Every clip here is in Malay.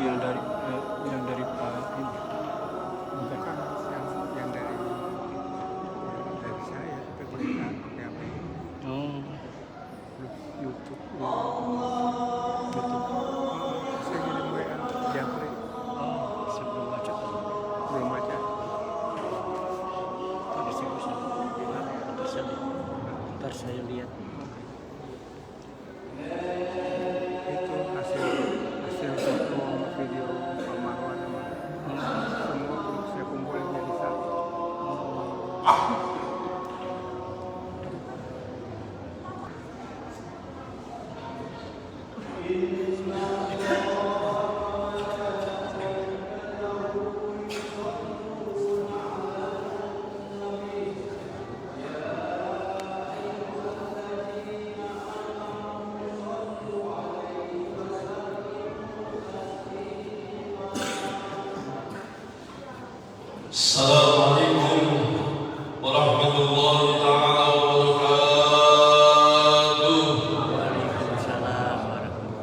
yang dari Pak ini. Bukan yang dari saya, tapi pakai HP. Oh, YouTube. betul. Saya kirim WA Japri, Oh, saya belum baca. belum baca. Tadi sih ntar saya lihat. Itu hasil foto video Pak Marwan semua saya kumpulin jadi satu. Assalamualaikum warahmatullahi taala wabarakatuh. Waalaikumsalam warahmatullahi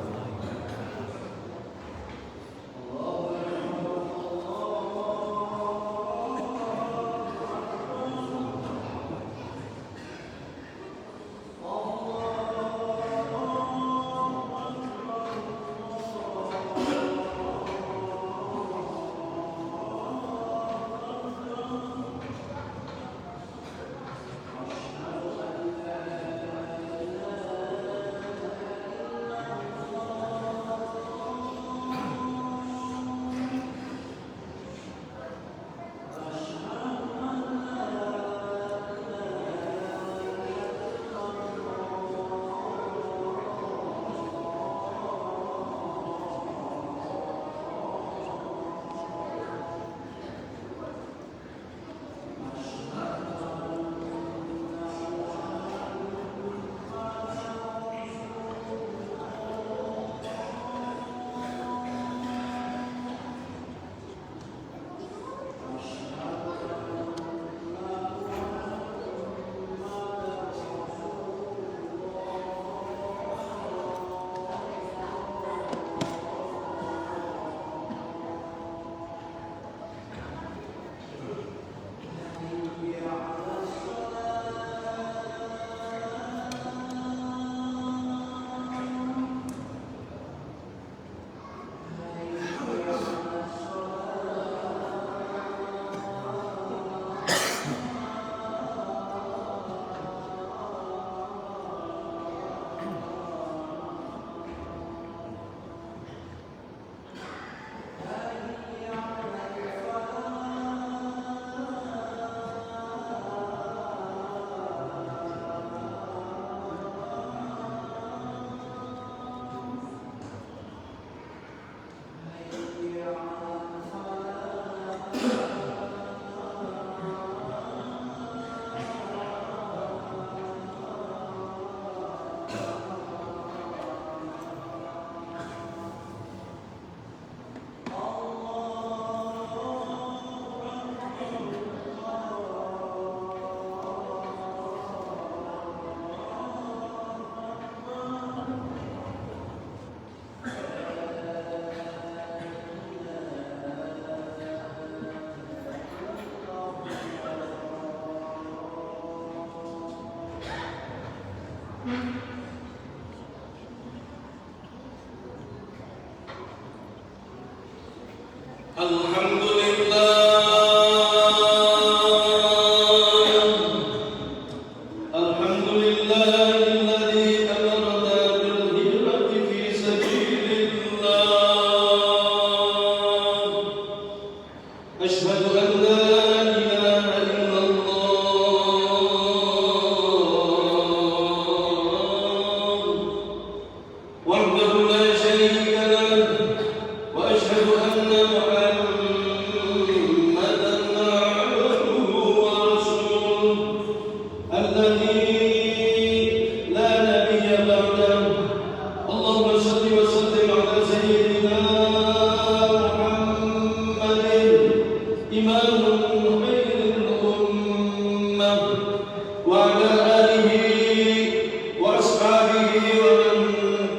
وأصحابه ومن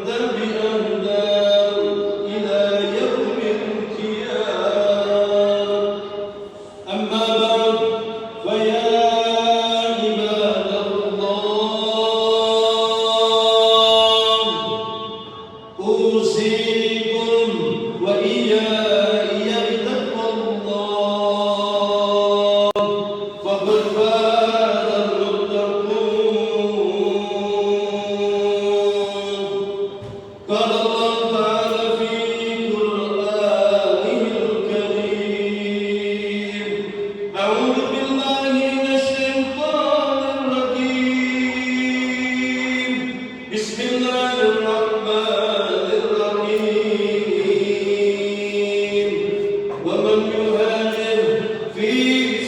تبعهم إلى يوم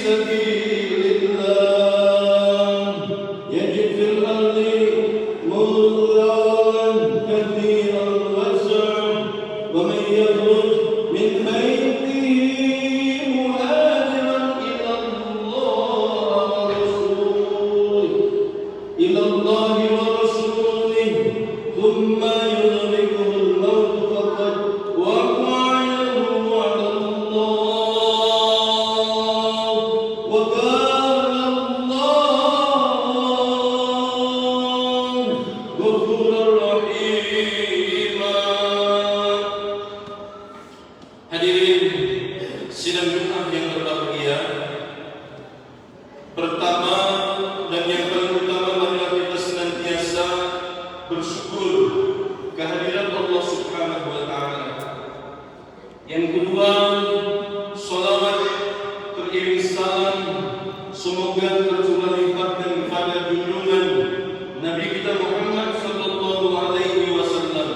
سبيل الله يجد في الأرض مضرارا كثيرا واسعا ومن يخرج من بيته مهاجرا إلى الله ورسوله ثم يدركه الموت فقد وقع وعد الله وكان الله غفورا رحيما. Hadirin sidang Jumat yang berbahagia, pertama dan yang paling utama marilah kita senantiasa bersyukur kehadiran Allah Subhanahu wa taala. Yang kedua, salawat teriring salam semoga tercurah limpahkan kepada junjungan Nabi kita Muhammad sallallahu alaihi wasallam.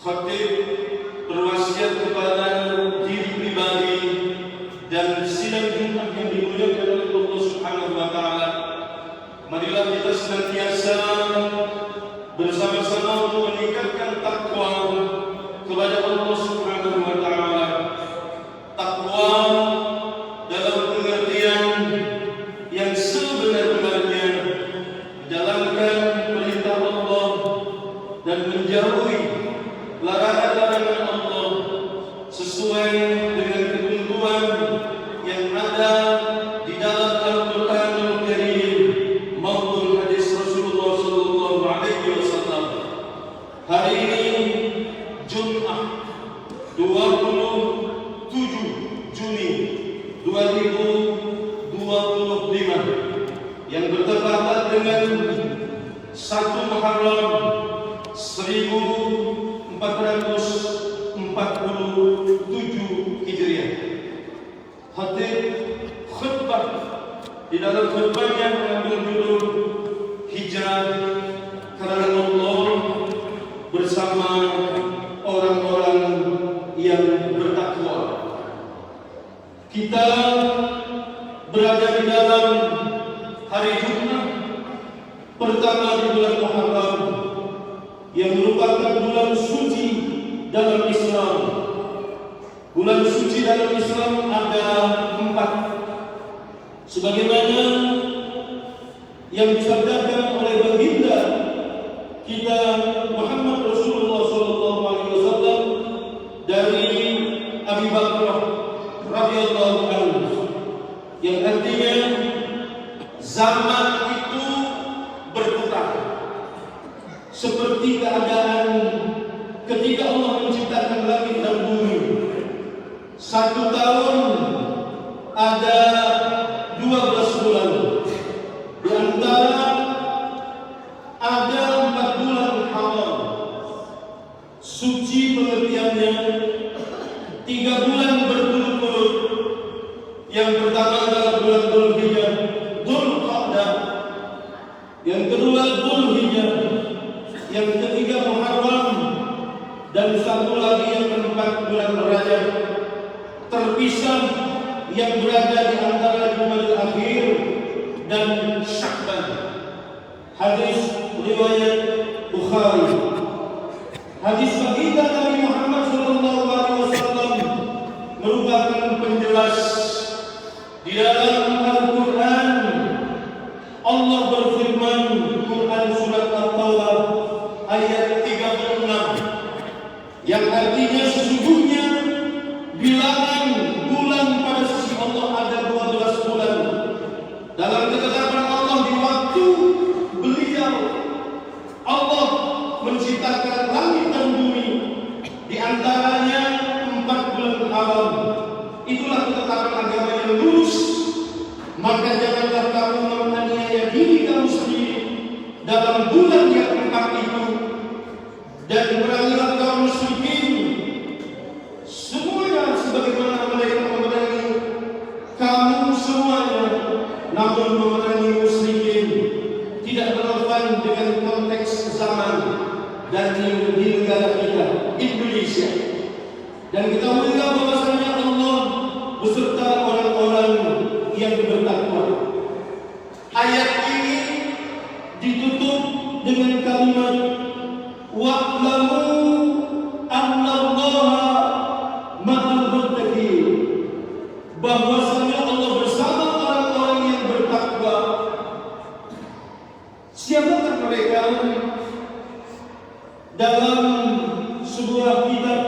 Khatib berwasiat kepada diri pribadi dan sidang Jumat yang dimuliakan oleh Allah Subhanahu wa taala. Marilah kita senantiasa bersama-sama untuk meningkatkan takwa kepada Allah Subhanahu wa taala. Takwa dalam pengertian yang sebenar-benarnya, menjalankan perintah Allah dan menjauhi larangan-larangan Allah sesuai dengan ketentuan yang ada di dalam Al-Qur'anul Karim maupun hadis Rasulullah sallallahu alaihi wasallam. Hari ini Jumat 27 Juni 2025 yang bertepatan dengan 1 Muharram 1447 Hijriah. Khatib khutbah di dalam khutbahnya mengambil judul Hijrah karena Allah bersama orang-orang yang bertakwa. Kita berada di dalam hari Jumat pertama di bulan Muharram yang merupakan bulan suci dalam Islam. Bulan suci dalam Islam ada 4. Sebagaimana yang disabdakan oleh baginda kita Muhammad Rasulullah sallallahu alaihi wasallam dari Abi Bakrah radhiyallahu anhu, yang artinya zaman itu berputar seperti keadaan ketika Allah menciptakan langit dan bumi. 1 tahun ada 12 bulan. Di antara ada 4 bulan haram. Suci pengertiannya 3 bulan berturut-turut. Yang pertama adalah bulan Dzulhijjah, Dzulqa'dah. Yang kedua Dzulhijjah. Yang ketiga Muharram. Dan satu lagi yang keempat bulan Rajab. Terpisah yang berada di antara Jumadil Akhir dan Sya'ban. Hadis riwayat Bukhari. Hadis baginda Nabi Muhammad sallallahu alaihi wasallam merupakan penjelas di dalam Al-Qur'an. Allah berfirman, Quran surat At-Taubah ayat 36, yang artinya sesungguhnya bilangan bulan pada sisi Allah ada 12 bulan. Dalam ketetapan Allah di waktu beliau Allah menciptakan langit dan bumi, di antaranya 4 bulan haram. Itulah ketetapan agama yang lurus. Maka janganlah kamu menganiaya diri kamu sendiri dalam bulan yang 4 itu, dan berangilah kaum musyrikin semuanya sebagaimana mereka memerangi kamu semuanya. Namun memerangi musyrikin tidak relevan dengan konteks zaman dan di negara kita, Indonesia. Dan kita melihat bahwasanya Allah beserta orang-orang sekalian, dalam sebuah kitab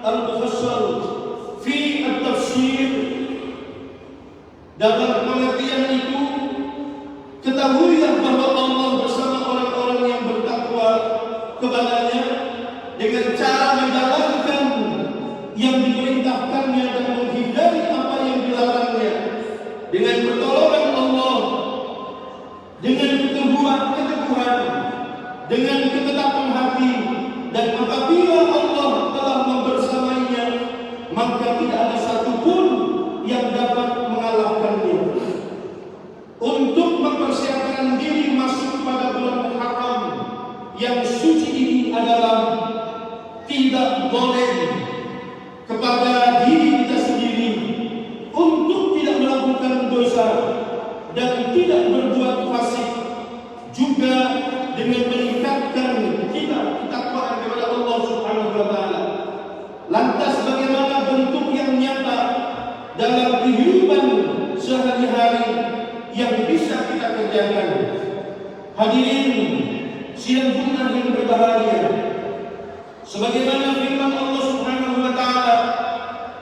Al-Mufassal fi At-Tafsir, dalam pengertian itu ketahuilah bahwa Allah bersama orang-orang yang bertakwa kepadanya dengan cara menjalankan yang diperintahkannya dan menghindari apa yang dilarangnya, dengan pertolongan Allah, dengan keteguhan, dengan ketetapan hati. Dan apabila Allah telah membersamainya, maka tidak ada satupun yang dapat mengalahkannya. Untuk mempersiapkan diri masuk pada bulan Muharram yang suci ini adalah tidak boleh kepada diri kita sendiri untuk tidak melakukan dosa dan tidak berbuat fasik, juga dengan meningkatkan ketakwaan kepada Allah Subhanahu wa taala. Lantas bagaimana bentuk yang nyata dalam kehidupan sehari-hari yang bisa kita kerjakan? Hadirin sidang Jumat yang berbahagia, sebagaimana firman Allah Subhanahu wa taala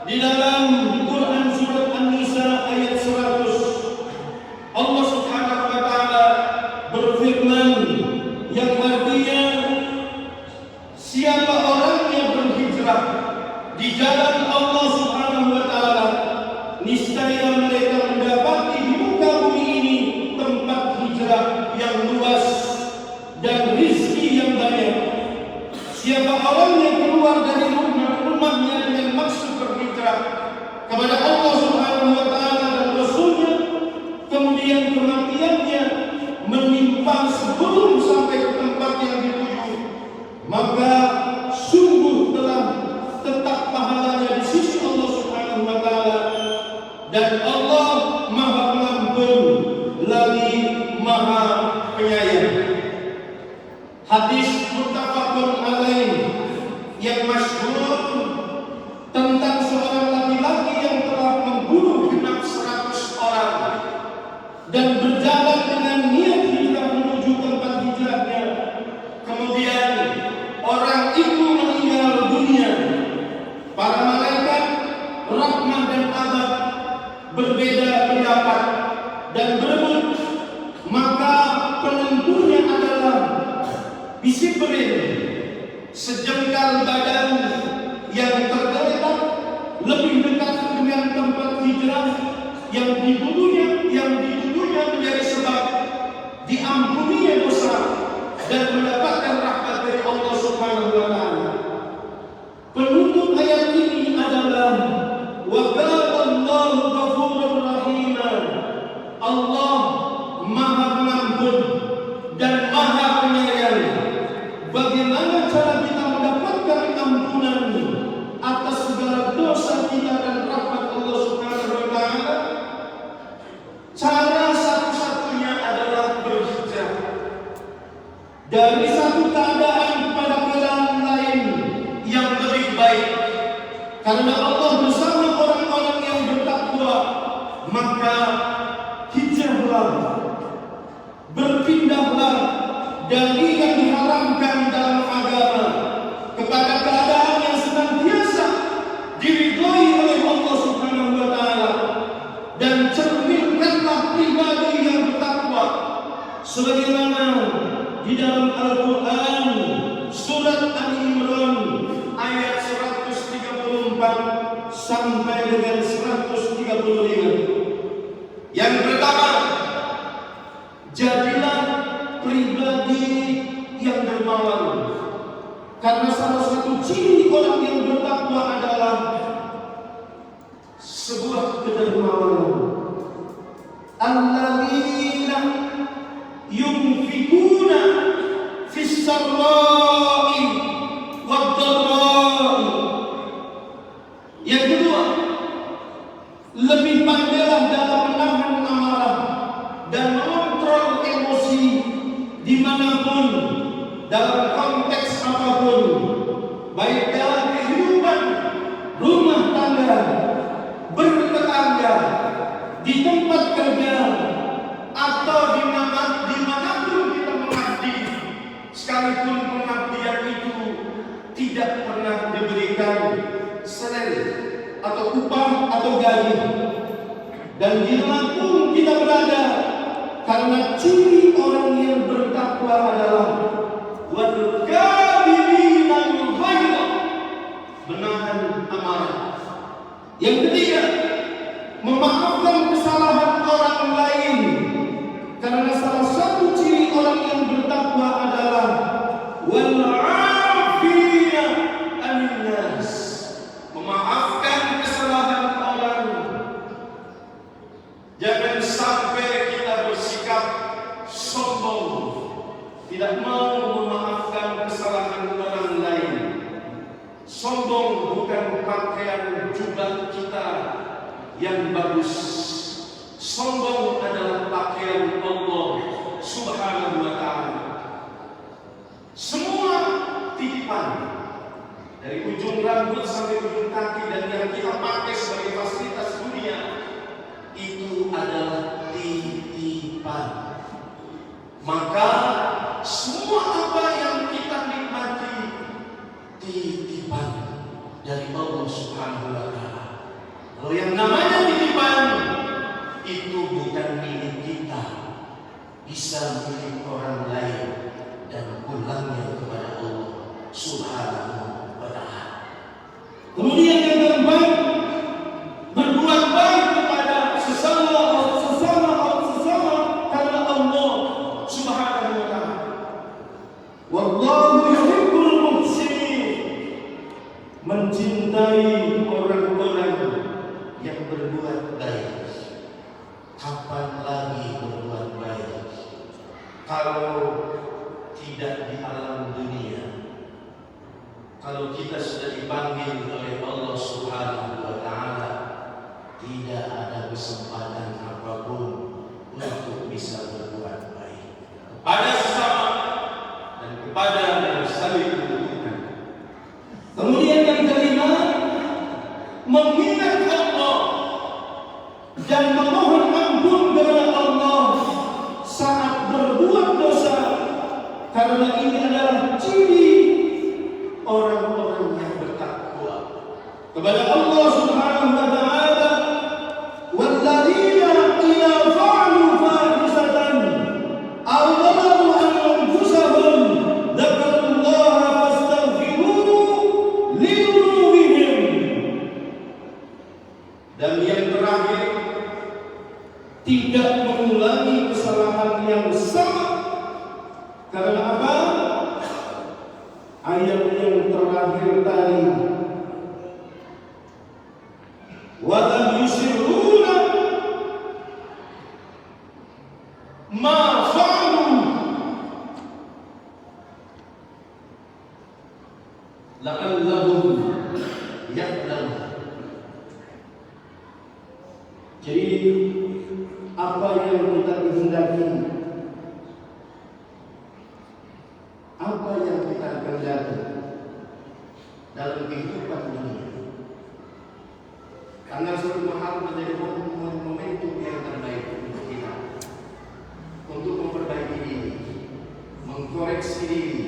di dalam Quran surat An-Nisa ayat 100, Allah Subhanahu wa taala berfirman yang artinya, siapa orang yang berhijrah di jalan Allah Subhanahu wa taala, niscaya mereka mendapati di muka bumi ini tempat hijrah yang luas dan rizki yang banyak. Siapa orang yang keluar dari rumahnya dengan maksud berhijrah kepada Allah Subhanahu wa taala dan Rasulnya, kemudian kematiannya menimpa sebelum sampai ke tempat yang dituju, maka sungguh telah tetap pahalanya di sisi Allah Subhanahu wa taala, dan Allah Maha Pengampun lagi Maha Penyayang. Hadis muttafaqun alaih yang masyhur tentang seorang laki-laki yang telah membunuh genap 100 orang dan berjalan dengan niat hijrah menuju tempat hijrahnya. Kemudian orang itu meninggal dunia. Para malaikat rahmah dan azab berbeda pendapat dan berebut, maka penentunya adalah bisi berin sejengkal badan yang tergeletak lebih dekat dengan tempat hijrah yang dituduhnya menjadi sebab diampuninya dosa dan mendapatkan rahmat dari Allah Subhanahu wa taala. Penutup ayat ini adalah wa kana Allahu ghafurur rahim. Allah Maha Pengampun dan Maha Penyayang. Bagaimana cara kita mendapatkan ampunan atas segala dosa kita dan rahmat Allah Subhanahu wa taala? Cara satu-satunya adalah berhijrah dari satu keadaan kepada keadaan lain yang lebih baik. Karena Allah bersama orang-orang yang bertakwa, maka hijrahlah, berpindahlah dari yang diharamkan dalam agama kepada keadaan yang senantiasa diridhoi oleh Allah Subhanahu wa taala, dan cerminkanlah pribadi yang bertakwa sebagaimana di dalam Al-Quran surat Ali Imran ayat 134 sampai dengan 135. Yang pertama, jadilah pribadi yang dermawan, karena salah satu ciri orang yang bertakwa adalah sebuah kedermawanan. Alladzina yunfikuna fis sarra'i wad dharra'i. Yang kedua, lebih pandailah dalam menahan amarah dan mengontrol emosi dimanapun, dalam konteks apapun, baik dalam kehidupan rumah tangga, bertetangga, di tempat kerja, atau dimanapun kita mengabdi, sekalipun pengabdian itu tidak pernah diberikan salary atau upah atau gaji. Dan dimanapun kita berada, karena ciri orang yang bertakwa adalah wal kadhimina al-ghaiza, menahan amarah. Yang ketiga, memaafkan kesalahan orang lain. Karena salah satu ciri orang yang bertakwa adalah wal 'afina 'anil nas, memaafkan kesalahan orang. Jangan sampai kita bersikap sombong, tidak mau memaafkan kesalahan orang lain. Sombong bukan pakaian jubah kita yang bagus. Sombong adalah pakaian Allah Subhanahu wa ta'ala. Semua titipan, dari ujung rambut sampai ujung kaki, dan yang kita pakai sebagai fasilitas dunia, itu adalah titipan. Maka semua apa yang kita nikmati titipan dari Allah Subhanahu wa ta'ala. Kalau yang namanya titipan itu bukan milik kita, bisa milik orang lain dan pulangnya kepada Allah Subhanahu wa ta'ala. Kemudian yang terbaik, berbuat baik kepada sesama karena Allah Subhanahu wa ta'ala. Wallahu yuhibbul muhsinin, mencintai orang-orang yang berbuat baik. Kapan lagi berbuat baik kalau tidak di alam dunia? Kalau kita sudah dipanggil oleh Allah Subhanahu wa ta'ala, tidak ada kesempatan apapun untuk bisa berbuat baik kepada sesama dan kepada yang saling membutuhkan. Kemudian yang kelima, mengingat Allah dan memohon ampun kepada Allah saat berbuat dosa, karena ini adalah ciri orang-orang yang bertakwa kepada Allah Subhanahu wa ta'ala. Walladzina idza fa'alu fahishatan aw dhalamu anfusahum dzakarullaha fastaghfiru lidzunubihim. Dan yang terakhir, tidak mengulangi kesalahan yang sama. Karena apa? Ayat yang terakhir tadi, wa lam yusirruna ma fa'alu la'allahum ya'lamun. Jadi apa yang kita kehendaki, apa yang kita kehendaki dalam kehidupan dunia, karena suatu hal menjadi momentum yang terbaik untuk kita, untuk memperbaiki diri, mengkoreksi diri.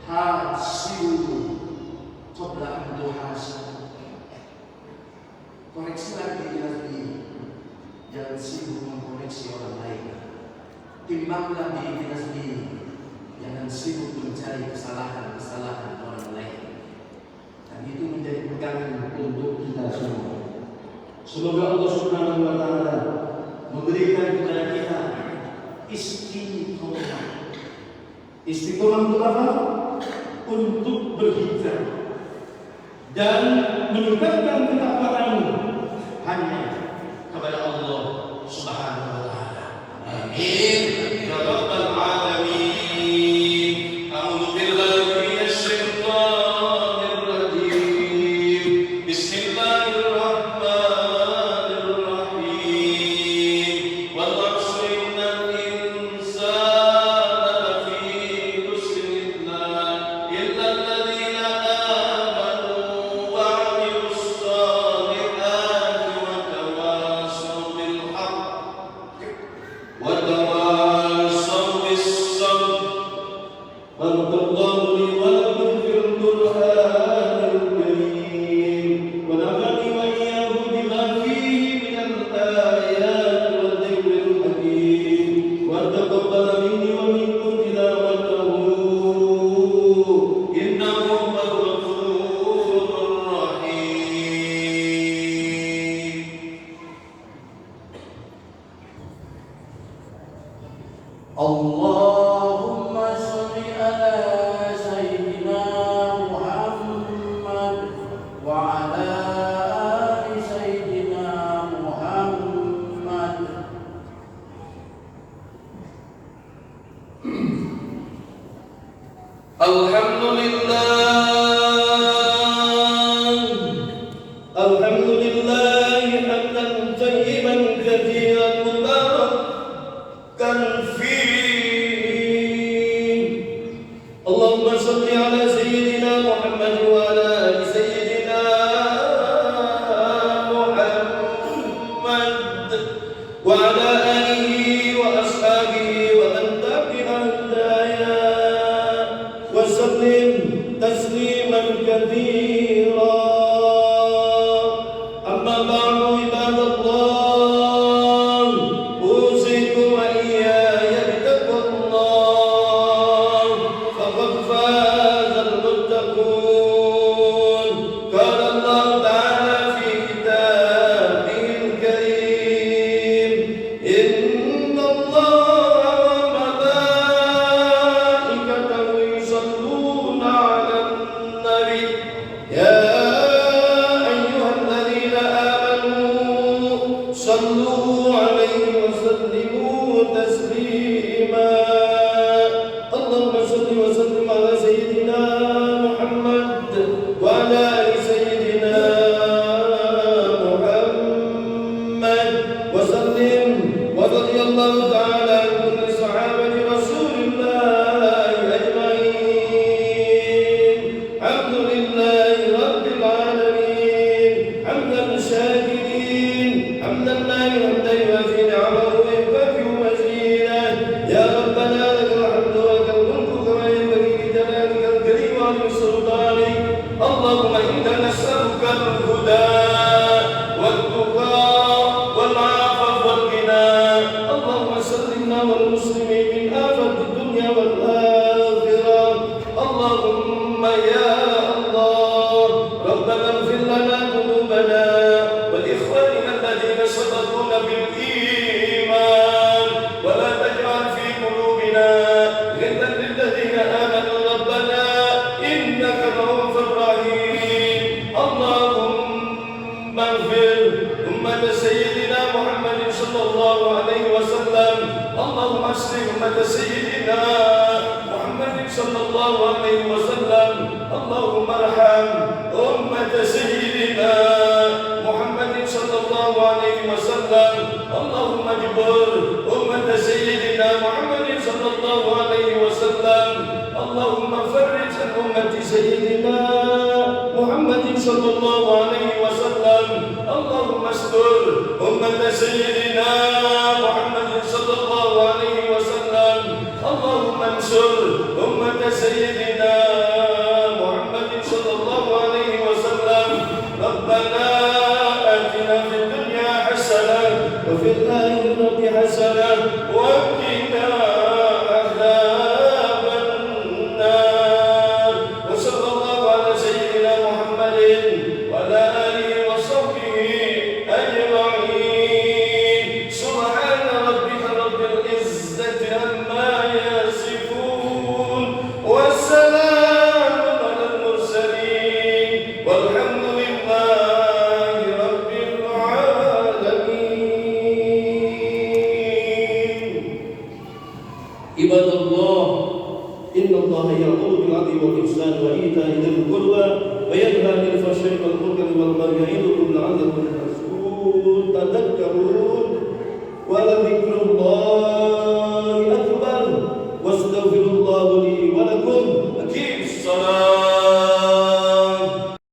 Hasilu qabla an tuhasab, koreksilah diri sendiri. Jangan sibuk mengkoreksi orang lain. Timbanglah diri kita sendiri. Jangan sibuk mencari kesalahan-kesalahan orang lain. Dan itu menjadi pegangan untuk kita semua. Semoga Allah Subhanahu wa ta'ala memberikan kepada kita istiqomah. Istiqomah untuk apa? Untuk berhijrah dan meningkatkan ketakwaan hanya kepada Allah Subhanahu wa ta'ala. Amin ya rabbal alamin. A'udzu billahi minasy syaithanir rajim. Bismillahirrahmanirrahim. Wal 'asri innal insana lafi khusr illa alladziina aamanu wa 'amilus shaalihati wa tawassaw bil haqq wa tawassaw bis اللهم صل على سيدنا محمد وعلى آل سيدنا محمد. الحمد لله حمدا طيبا كثيرا مباركا فيه. اللهم صل على سيدنا محمد وعلى آل سيدنا محمد وعلى آله وأصحابه ومن تبع هدايا وسلم تسليما كثيرا. أما بعد عباد الله، أوصيكم وإياي بتقوى الله، فقد فاز المتقون. قال الله تعالى في كتابه الكريم: إن الله وملائكته يصلون على النبي يا أيها الذين آمنوا صلوا عليه وسلموا تسليما. اللهم صل وسلم على سيدنا محمد وعلى آل سيدنا محمد وسلم. ورضي الله تعالى عن كل صحابة رسول الله أجمعين. الحمد لله رب العالمين، حمدا شاكرين، حمدا لا يهدى وفي نعمه ويكافئ مزيدا. يا ربنا لك الحمد ولك الملك كما ينبغي لجلالك الكريم ولسلطانك. اللهم إنا نسألك الهدى والتقى والعفاف والغنى. اللهم سلمنا والمسلمين من آفة الدنيا والآخرة. اللهم يا الله ربنا اغفر لنا ذنوبنا ولإخواننا الذين سبقونا بالإيمان، ولا تجعل في قلوبنا غلا للذين آمنوا ربنا إنك رؤوف رحيم. اللهم اغفر أمة سيدنا محمد صلى الله عليه وسلم. اللهم اصلح أمة سيدنا محمد صلى الله عليه وسلم. اللهم ارحم أمة سيدنا محمد صلى الله عليه وسلم. اللهم اجبر أمة سيدنا محمد صلى الله عليه وسلم. اللهم فرج عن أمة سيدنا محمد صلى الله عليه وسلم. اللهم استر أمة سيدنا محمد صلى الله عليه وسلم. اللهم انصر أمة سيدنا محمد صلى الله عليه وسلم. ربنا آتنا في الدنيا حسنة وفي الآخرة حسنة وقنا عذاب النار. وصلى الله على سيدنا محمد وعلى آله وصحبه أجمعين. سبحان ربك رب العزة عما يصفون والسلام على المرسلين والحمد لله رب العالمين. عباد الله، إن الله يأمر بالعدل والإحسان وإيتاء ذي القربى وينهى عن الفحشاء والمنكر والبغي يعظكم لعلكم تذكرون. ولذكر